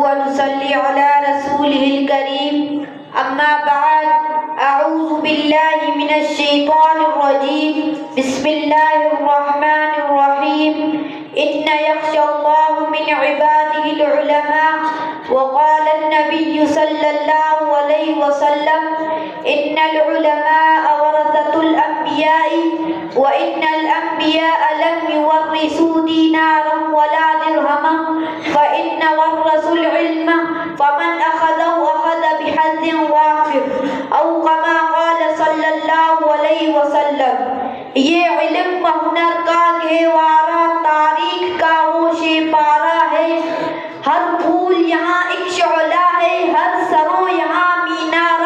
ونصلي على رسوله الكريم أما بعد أعوذ بالله من الشيطان الرجيم بسم الله الرحمن الرحيم إن يخشى الله من عباده العلماء وقال النبي صلى الله عليه وسلم إن العلماء ورثة الأنبياء وإن الأنبياء لم يورثوا دينارا ولا درهما فإن ورثوا العلم فمن أخذه أخذ بحظ وافر أو كما قال صلی اللہ علیہ وسلم. یہ علم و ہنر کا گہوارہ تاریخ کا ہوش پارا ہے. ہر پھول یہاں ایک شعلہ ہے, ہر سرو یہاں مینارہ